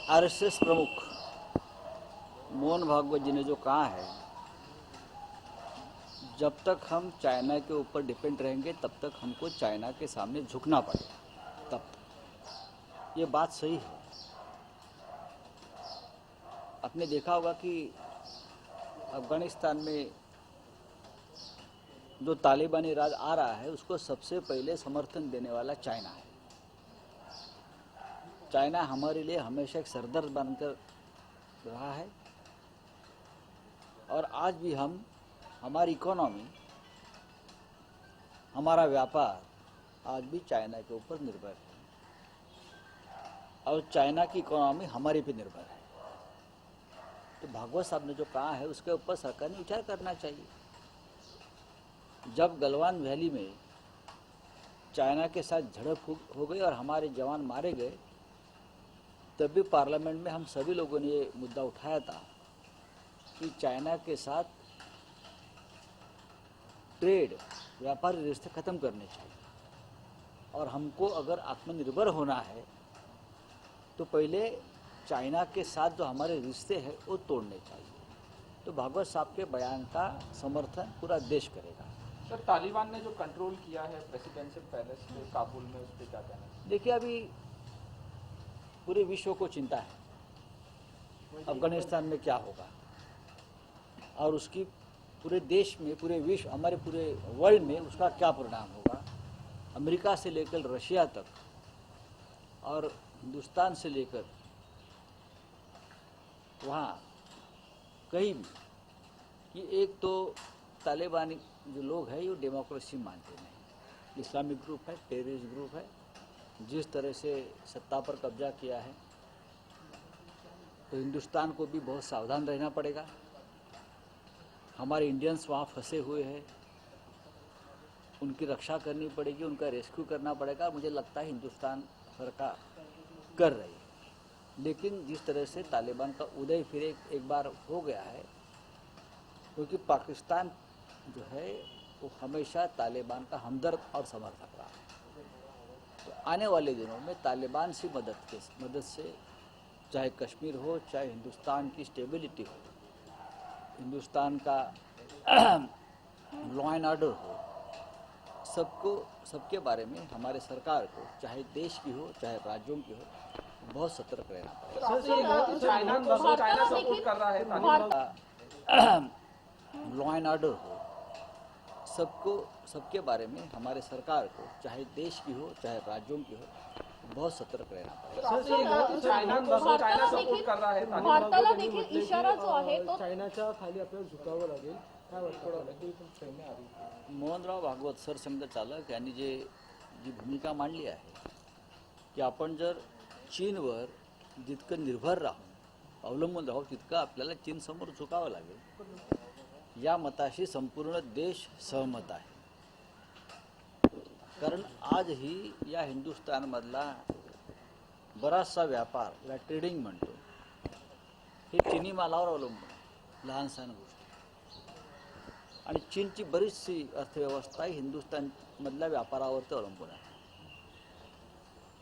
RSS प्रमुख मोहन भागवत जी ने जो कहा है, जब तक हम चाइना के ऊपर डिपेंड रहेंगे तब तक हमको चाइना के सामने झुकना पड़ेगा। तब तक ये बात सही है। आपने देखा होगा कि अफगानिस्तान में जो तालिबानी राज आ रहा है उसको सबसे पहले समर्थन देने वाला चाइना है। चाइना हमारे लिए हमेशा एक सरदर्द बनकर रहा है और आज भी हमारी इकोनॉमी, हमारा व्यापार आज भी चाइना के ऊपर निर्भर है और चाइना की इकोनॉमी हमारे पे निर्भर है। तो भागवत साहब ने जो कहा है उसके ऊपर सरकार ने विचार करना चाहिए। जब गलवान वैली में चाइना के साथ झड़प हो गई और हमारे जवान मारे गए, तब भी पार्लियामेंट में हम सभी लोगों ने ये मुद्दा उठाया था कि चाइना के साथ ट्रेड, व्यापारी रिश्ते खत्म करने चाहिए और हमको अगर आत्मनिर्भर होना है तो पहले चाइना के साथ जो हमारे रिश्ते हैं वो तोड़ने चाहिए। तो भागवत साहब के बयान का समर्थन पूरा देश करेगा। सर, तालिबान ने जो कंट्रोल किया है प्रेसिडेंशियल पैलेस पे काबुल में, उस पर क्या कहना है? देखिए, अभी पूरे विश्व को चिंता है अफगानिस्तान में क्या होगा और उसकी पूरे देश में, पूरे विश्व, हमारे पूरे वर्ल्ड में उसका क्या परिणाम होगा। अमेरिका से लेकर रशिया तक और हिंदुस्तान से लेकर वहाँ कहीं भी कि एक तो तालिबानी जो लोग हैं वो डेमोक्रेसी मानते नहीं, इस्लामिक ग्रुप है, टेररिस्ट ग्रुप है। जिस तरह से सत्ता पर कब्जा किया है तो हिंदुस्तान को भी बहुत सावधान रहना पड़ेगा। हमारे इंडियंस वहाँ फंसे हुए हैं, उनकी रक्षा करनी पड़ेगी, उनका रेस्क्यू करना पड़ेगा। मुझे लगता है हिंदुस्तान सरकार कर रही है, लेकिन जिस तरह से तालिबान का उदय फिर एक बार हो गया है, क्योंकि पाकिस्तान जो है वो हमेशा तालिबान का हमदर्द और समर्थक रहा है। तो आने वाले दिनों में तालिबान की मदद से चाहे कश्मीर हो, चाहे हिंदुस्तान की स्टेबिलिटी हो, हिंदुस्तान का लॉ एंड ऑर्डर हो, सबके बारे में हमारे सरकार को, चाहे देश की हो चाहे राज्यों की हो, बहुत सतर्क रहना पड़ेगा। चाइना सपोर्ट कर रहा है तालिबान। लॉ एंड ऑर्डर हो, सबके बारे में हमारे सरकार को, चाहे देश की हो चाहे राज्यों की हो, बहुत सतर्क रहना पड़ेगा। चाइना सपोर्ट कर रहा है भारताला देखील इशारा जो आहे तो चायनाच्या खाली आपल्याला झुकावं लागेल, काय वाटतं? मोहनराव भागवत सरसंघचालक यांनी जी भूमिका मांडली आहे की आपण जर चीनवर जितकं निर्भर राहू, अवलंबून राहू, तितकं आपल्याला चीनसमोर झुकावं लागेल, या मताशी संपूर्ण देश सहमत आहे। कारण आजही या हिंदुस्थानमधला बराचसा व्यापार, या ट्रेडिंग म्हणतो, हे चिनी मालावर अवलंबून, लहान सहान गोष्टी, आणि चीनची बरीचशी अर्थव्यवस्था हिंदुस्थानमधल्या व्यापारावरती अवलंबून आहे।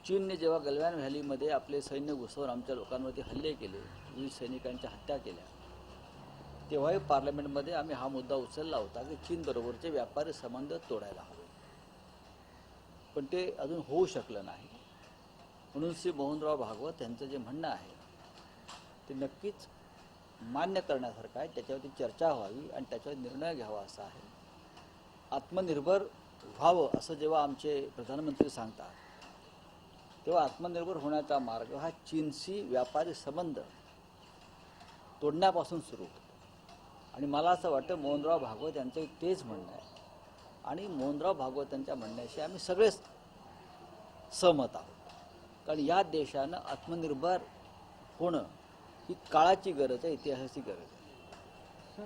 चीनने जेव्हा गलवान व्हॅलीमध्ये आपले सैन्य घुसवून आमच्या लोकांवरती हल्ले केले, वीर सैनिकांच्या हत्या केल्या, तेव्हाही पार्लमेंटमध्ये आम्ही हा मुद्दा उचलला होता की चीनबरोबरचे व्यापारी संबंध तोडायला हवे, पण ते अजून होऊ शकलं नाही। म्हणून श्री मोहनराव भागवत यांचं जे म्हणणं आहे ते नक्कीच मान्य करण्यासारखं आहे, त्याच्यावरती चर्चा व्हावी आणि त्याच्यावर निर्णय घ्यावा असा आहे। आत्मनिर्भर व्हावं असं जेव्हा आमचे प्रधानमंत्री सांगतात, तेव्हा आत्मनिर्भर होण्याचा मार्ग हा चीनशी व्यापारी संबंध तोडण्यापासून सुरू होतो। आणि मला असं वाटतं मोहनराव भागवत यांचं तेच म्हणणं आहे आणि मोहनराव भागवत यांच्या म्हणण्याशी आम्ही सगळेच सहमत आहोत, कारण या देशानं आत्मनिर्भर होणं ही काळाची गरज आहे, इतिहासाची गरज आहे। सर,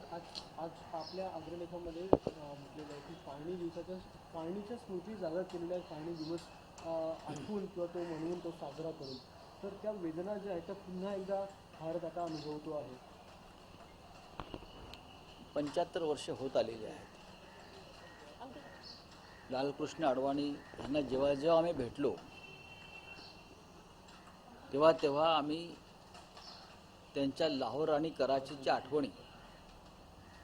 आज आपल्या अग्रलेखामध्ये म्हटलेलं आहे की फाळणीच्या स्मृती जागा केलेल्या फाळणी दिवस आठवून किंवा तो म्हणून तो साजरा करून, तर त्या वेदना ज्या आहेत त्या पुन्हा एकदा भारत आता अनुभवतो आहे। 75 वर्ष होत आलेली आहेत। लालकृष्ण अडवाणी यांना जेव्हा आम्ही भेटलो तेव्हा आम्ही त्यांच्या लाहोर आणि कराचीच्या आठवणी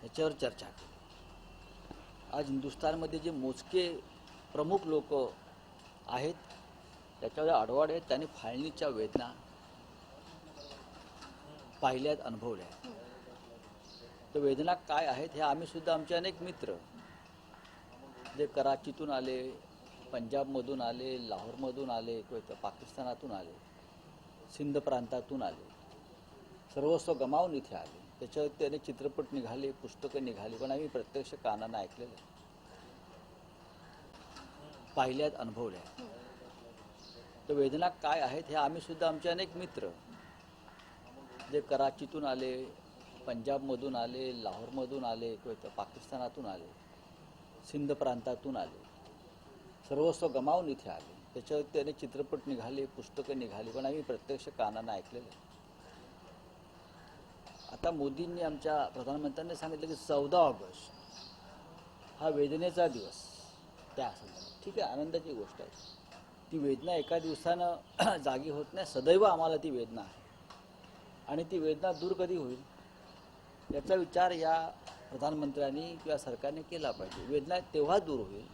याच्यावर चर्चा केली. आज हिंदुस्थानमध्ये जे मोजके प्रमुख लोक आहेत त्याच्यावर आढवाड आहेत, त्यांनी फाळणीच्या वेदना पाहिल्यात, अनुभवल्या. तर वेदना काय आहेत हे आम्ही सुद्धा आमचे अनेक मित्र जे कराचीतून आले, पंजाबमधून आले, लाहोरमधून आले, किंवा पाकिस्तानातून आले, सिंध प्रांतातून आले, सर्वस्व गमावून इथे आले. त्याच्यावरती अनेक चित्रपट निघाले, पुस्तकं निघाली, पण आम्ही प्रत्यक्ष कानानं ऐकलेलं, पाहिल्यात, अनुभवल्या. तर वेदना काय आहेत हे आम्ही सुद्धा आमचे अनेक मित्र जे कराचीतून आले, पंजाबमधून आले, लाहोरमधून आले, किंवा पाकिस्तानातून आले, सिंध प्रांतातून आले, सर्वस्व गमावून इथे आले. त्याच्यावरती अनेक चित्रपट निघाले, पुस्तकं निघाली, पण आम्ही प्रत्यक्ष कानानं ऐकलेलं. आता मोदींनी, आमच्या प्रधानमंत्र्यांनी सांगितलं की 14 ऑगस्ट हा वेदनेचा दिवस. त्या संदर्भात ठीक आहे, आनंदाची गोष्ट आहे. ती वेदना एका दिवसानं जागी होत नाही, सदैव आम्हाला ती वेदना आहे. आणि ती वेदना दूर कधी होईल याचा विचार या प्रधानमंत्र्यांनी किंवा सरकारने केला पाहिजे. वेदना तेव्हा दूर होईल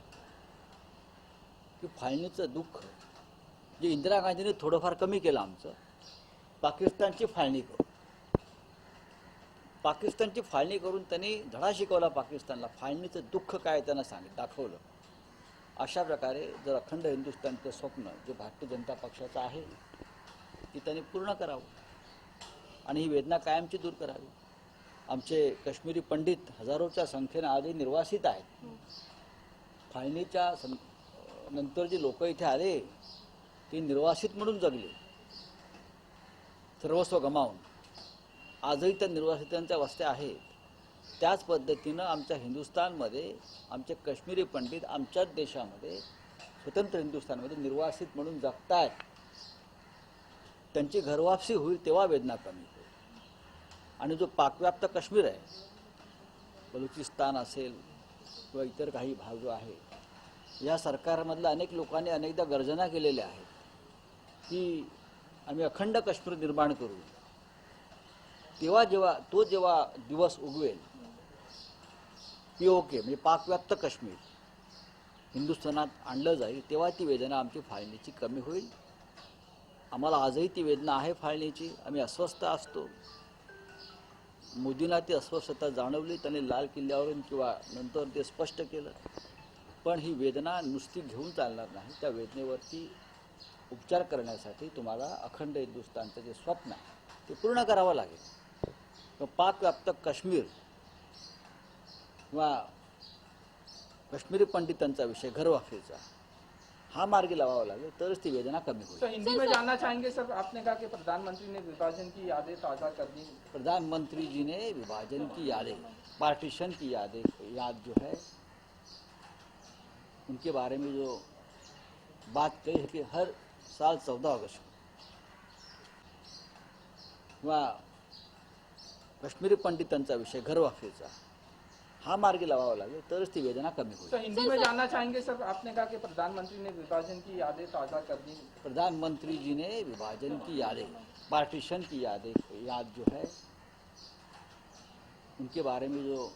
की फाळणीचं दुःख जे इंदिरा गांधींनी थोडंफार कमी केलं आमचं, पाकिस्तानची फाळणी करून, पाकिस्तानची फाळणी करून त्यांनी धडा शिकवला पाकिस्तानला. फाळणीचं दुःख काय त्यांना दाखवलं. अशा प्रकारे जर अखंड हिंदुस्थानचं स्वप्न जे भारतीय जनता पक्षाचं आहे ती त्यांनी पूर्ण करावं आणि ही वेदना कायमची दूर करावी. आमचे काश्मीरी पंडित हजारोच्या संख्येनं आजही निर्वासित आहेत. फाळणीच्या नंतर जे लोक इथे आले ते निर्वासित म्हणून जगले, सर्वस्व गमावून. आजही त्या निर्वासितांच्या वस्त्या आहेत. त्याच पद्धतीनं आमच्या हिंदुस्थानमध्ये आमचे काश्मीरी पंडित आमच्याच देशामध्ये, स्वतंत्र हिंदुस्थानमध्ये निर्वासित म्हणून जगतायत. त्यांची घरवापसी होईल तेव्हा वेदना कमी होईल. आणि जो पाकव्याप्त काश्मीर आहे, बलुचिस्तान असेल किंवा इतर काही भाग जो आहे, या सरकारमधल्या अनेक लोकांनी अनेकदा गर्जना केलेल्या आहेत की आम्ही अखंड काश्मीर निर्माण करू. जेव्हा दिवस उगवेल, POK म्हणजे पाकव्याप्त काश्मीर हिंदुस्थानात आणलं जाईल, तेव्हा ती वेदना आमची फाळणीची कमी होईल. आम्हाला आजही ती वेदना आहे फाळणीची. आम्ही अस्वस्थ असतो. मोदींना ती अस्वस्थता जाणवली, त्यांनी लाल किल्ल्यावरून किंवा नंतर ते स्पष्ट केलं. पण ही वेदना नुसती घेऊन चालणार नाही. त्या वेदनेवरती उपचार करण्यासाठी तुम्हाला अखंड हिंदुस्थानचं जे स्वप्न आहे ते पूर्ण करावं लागेल. तर पाकव्याप्त काश्मीर किंवा काश्मीरी पंडितांचा विषय, घरवापसीचा, हा मार्गी लावावा लागेल, तरच ती वेदना कमी होईल. तो हिंदी में जानना चाहेंगे सर, आपने कहा कि प्रधानमंत्री ने विभाजन की यादें ताज़ा कर दी. प्रधानमंत्री जी ने विभाजन की यादें, पार्टीशन की याद जो है, उनके बारे में जो बात कही है कि हर साल 14 अगस्त किंवा काश्मीरी पंडितांचा विषय, घरवापसीचा, हा मार्गी लावावा लागेल, तरच ती वेदना कमी होईल. तो हिंदी में जानना चाहेंगे सर, आपने कहा कि प्रधानमंत्री ने विभाजन की यादें ताज़ा कर दी. प्रधानमंत्री जी ने विभाजन की यादें, पार्टीशन की याद जो है, उनके बारे में जो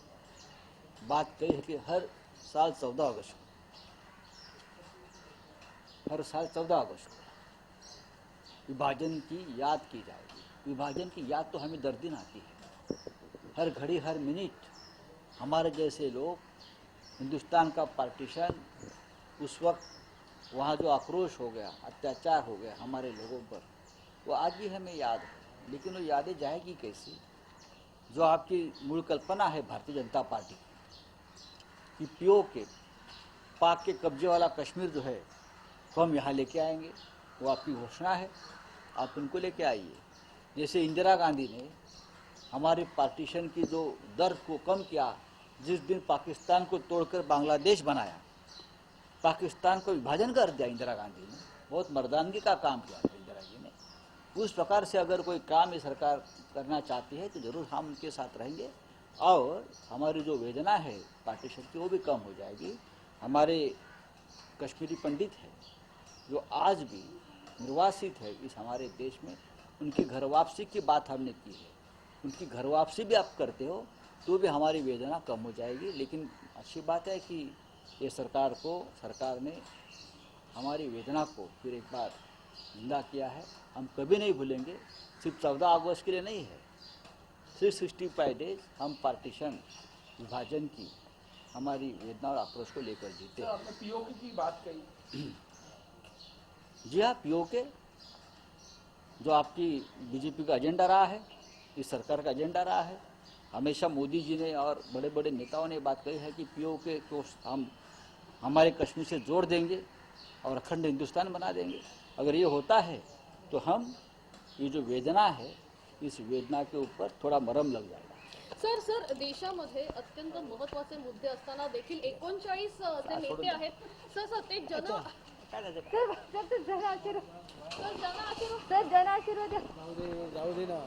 बात कही है कि हर साल 14 अगस्त विभाजन की याद की जाएगी. विभाजन की याद तो हमें दर दिन आती है. हर घड़ी, हर मिनट हमारे जैसे लोग, हिंदुस्तान का पार्टीशन, उस वक्त वहाँ जो आक्रोश हो गया, अत्याचार हो गया हमारे लोगों पर, वो आज भी हमें याद है. लेकिन वो यादें जाएगी कैसी? जो आपकी मूल कल्पना है भारतीय जनता पार्टी की POK, पाक के कब्जे वाला कश्मीर जो है तो हम यहाँ लेके आएंगे, वो आपकी घोषणा है, आप उनको लेके आइए. जैसे इंदिरा गांधी ने हमारे पार्टीशन की जो दर्द को कम किया, जिस दिन पाकिस्तान को तोड़कर बांग्लादेश बनाया, पाकिस्तान को विभाजन कर दिया इंदिरा गांधी ने, बहुत मर्दानगी का काम किया था इंदिरा जी ने. उस प्रकार से अगर कोई काम ये सरकार करना चाहती है तो ज़रूर हम उनके साथ रहेंगे और हमारी जो वेदना है पार्टीशन की वो भी कम हो जाएगी. हमारे कश्मीरी पंडित हैं जो आज भी निर्वासित है इस हमारे देश में, उनकी घर वापसी की बात हमने की है। उनकी घर वापसी भी आप करते हो तो भी हमारी वेदना कम हो जाएगी। लेकिन अच्छी बात है कि ये सरकार ने हमारी वेदना को फिर एक बार जिंदा किया है। हम कभी नहीं भूलेंगे। सिर्फ 14 अगस्त के लिए नहीं है, 365 डेज हम पार्टीशन विभाजन की हमारी वेदना और आक्रोश को लेकर जीते। सर, आपने पीओके की बात कही। जी हाँ, पीओके जो आपकी बीजेपी का एजेंडा रहा है, इस सरकार का एजेंडा रहा है। हमेशा मोदी जी ने और बड़े बड़े नेताओं ने बात कही है कि पीओके को हम हमारे कश्मीर से जोड़ देंगे और अखंड हिंदुस्तान बना देंगे। अगर ये होता है तो हम ये जो वेदना है, इस वेदना के ऊपर थोडा मरम लग जाएगा। सर देशामध्ये अत्यंत महत्त्वाचे मुद्दे असताना देखील 39 जे नेते आहेत सर ते जन सर जन आशीर्वाद जन आशीर्वाद सर जन आशीर्वाद जाऊ दे ना.